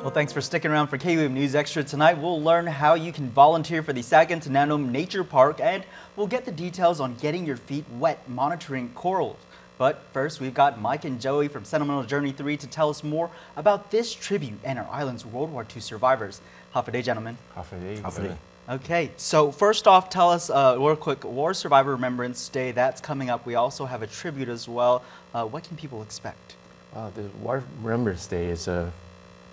Well, thanks for sticking around for KUM News Extra tonight. We'll learn how you can volunteer for the Saguenay Nature Park, and we'll get the details on getting your feet wet monitoring corals. But first, we've got Mike and Joey from Sentimental Journey 3 to tell us more about this tribute and our island's World War II survivors. Half a day, gentlemen. Half a day. Half a day. Okay, so first off, tell us real quick, War Survivor Remembrance Day, that's coming up. We also have a tribute as well. What can people expect? The War Remembrance Day is a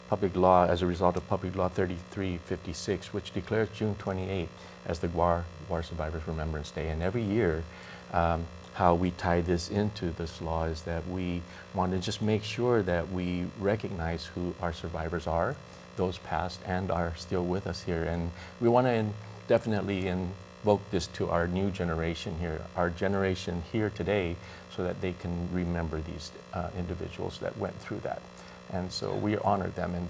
public law as a result of Public Law 3356, which declares June 28 as the War Survivors Remembrance Day. And every year, how we tie this into this law is that we want to just make sure that we recognize who our survivors are, those past and are still with us here. And we want to definitely invoke this to our new generation here, our generation here today, so that they can remember these individuals that went through that. And so we honor them in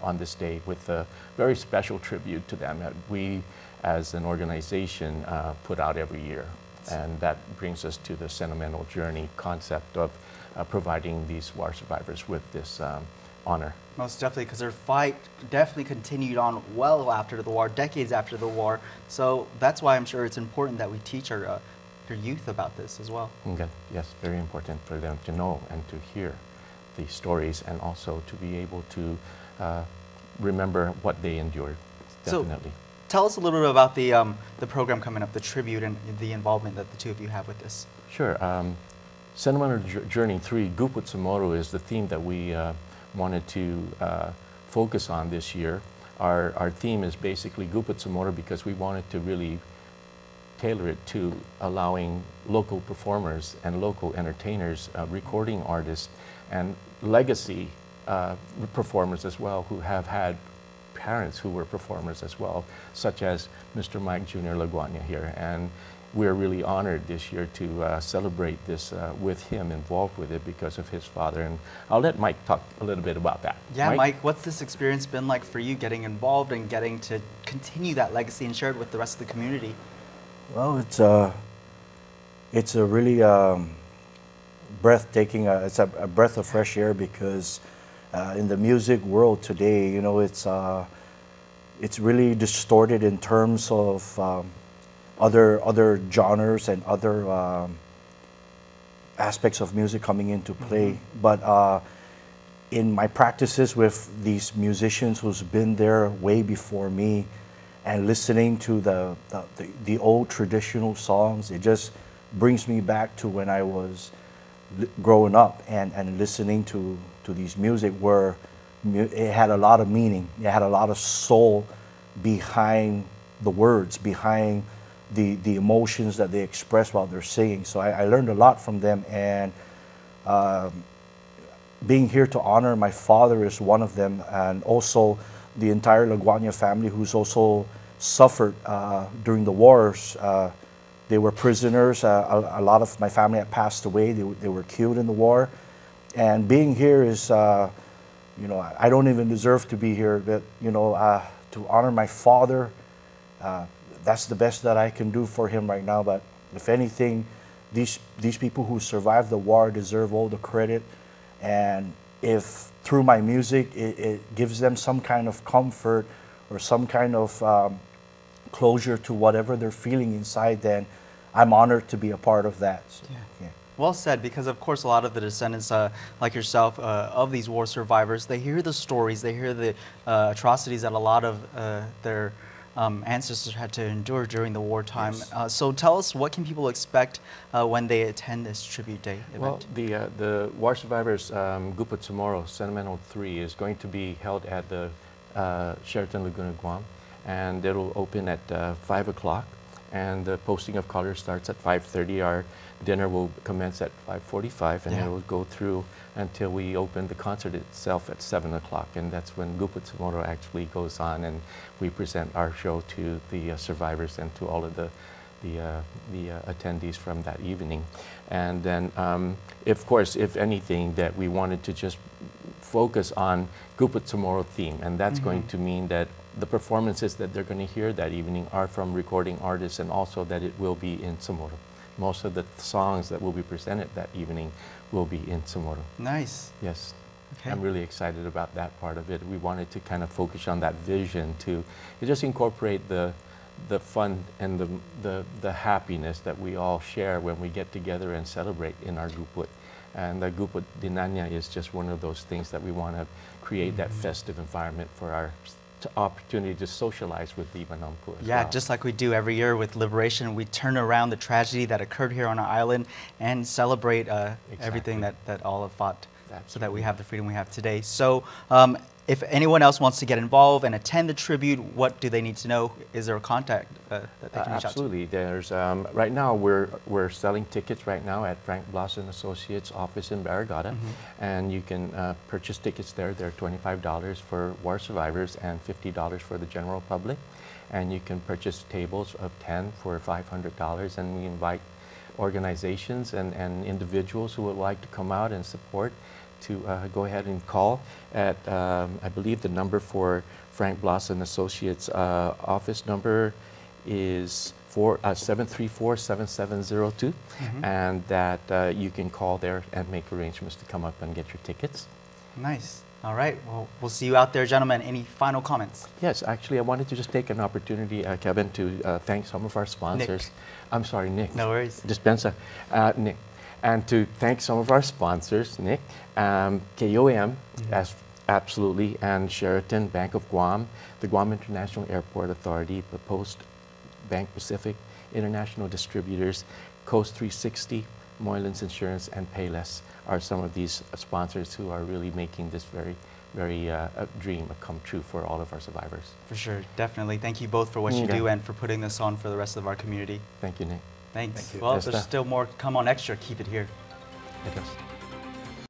on this day with a very special tribute to them that we as an organization put out every year. And that brings us to the Sentimental Journey concept of providing these war survivors with this honor. Most definitely, because their fight definitely continued on well after the war, decades after the war. So that's why I'm sure it's important that we teach our youth about this as well. Okay. Yes, very important for them to know and to hear the stories, and also to be able to remember what they endured. Definitely. So, tell us a little bit about the program coming up, the tribute, and the involvement that the two of you have with this. Sure. Sentimental Journey 3, Guput Samoro, is the theme that we wanted to focus on this year. Our theme is basically Guput Samoro because we wanted to really tailor it to allowing local performers and local entertainers, recording artists, and legacy performers as well, who have had parents who were performers as well, such as Mr. Mike Jr. Laguana here. And we're really honored this year to celebrate this with him involved with it because of his father. And I'll let Mike talk a little bit about that. Yeah, Mike, what's this experience been like for you, getting involved and getting to continue that legacy and share it with the rest of the community? Well, it's a really breathtaking, it's a breath of fresh air, because in the music world today, you know, it's really distorted in terms of other genres and other aspects of music coming into play. But in my practices with these musicians who's been there way before me, and listening to the old traditional songs, it just brings me back to when I was growing up and listening to these music where it had a lot of meaning, it had a lot of soul behind the words, behind the emotions that they express while they're singing. So I learned a lot from them, and being here to honor my father is one of them, and also the entire Laguana family, who's also suffered during the wars. They were prisoners. A lot of my family had passed away. They were killed in the war. And being here is, you know, I don't even deserve to be here, but, you know, to honor my father, that's the best that I can do for him right now. But if anything, these people who survived the war deserve all the credit. And if through my music it gives them some kind of comfort or some kind of closure to whatever they're feeling inside, then I'm honored to be a part of that. So, yeah. Well said, because of course a lot of the descendants like yourself of these war survivors, they hear the stories, they hear the atrocities that a lot of their ancestors had to endure during the wartime. Yes. So tell us, what can people expect when they attend this Tribute Day event? Well, the War Survivors Guput Samoro Sentimental 3 is going to be held at the Sheraton Laguna, Guam, and it'll open at 5 o'clock, and the posting of colors starts at 5:30. Our dinner will commence at 5:45, and it will go through until we open the concert itself at 7 o'clock, and that's when Guput Samoro actually goes on, and we present our show to the survivors and to all of the attendees from that evening. And then, of course, if anything, that we wanted to just focus on Guput Samoro theme, and that's going to mean that the performances that they're going to hear that evening are from recording artists, and also that it will be in Samoro. Most of the songs that will be presented that evening will be in Samoro. Nice. Yes. Okay. I'm really excited about that part of it. We wanted to kind of focus on that vision to just incorporate the fun and the happiness that we all share when we get together and celebrate in our Guput. And the Guput Dinanya is just one of those things that we want to create that festive environment for our opportunity to socialize with the Manampu as Yeah, well. just like we do every year with Liberation, we turn around the tragedy that occurred here on our island and celebrate everything that all have fought so that we have the freedom we have today. So if anyone else wants to get involved and attend the tribute, what do they need to know? Is there a contact that they can reach out to? Absolutely. There's right now we're selling tickets right now at Frank Bloss and Associates office in Barrigada, and you can purchase tickets there. They're $25 for war survivors and $50 for the general public, and you can purchase tables of 10 for $500. And we invite organizations and individuals who would like to come out and support to go ahead and call at, I believe the number for Frank Bloss and Associates office number is 734-7702, and that you can call there and make arrangements to come up and get your tickets. Nice. All right. Well, we'll see you out there, gentlemen. Any final comments? Yes, actually, I wanted to just take an opportunity, Kevin, to thank some of our sponsors. Nick. I'm sorry, Nick. No worries. Dispensa. Nick. And to thank some of our sponsors, Nick, KOM, absolutely, and Sheraton, Bank of Guam, the Guam International Airport Authority, the Post, Bank Pacific, International Distributors, Coast 360, Moylan's Insurance, and Payless are some of these sponsors who are really making this very dream come true for all of our survivors. For sure, definitely. Thank you both for what you do and for putting this on for the rest of our community. Thank you, Nick. Thanks. Thank you. Well, there's still more to come on Extra. Keep it here. It is.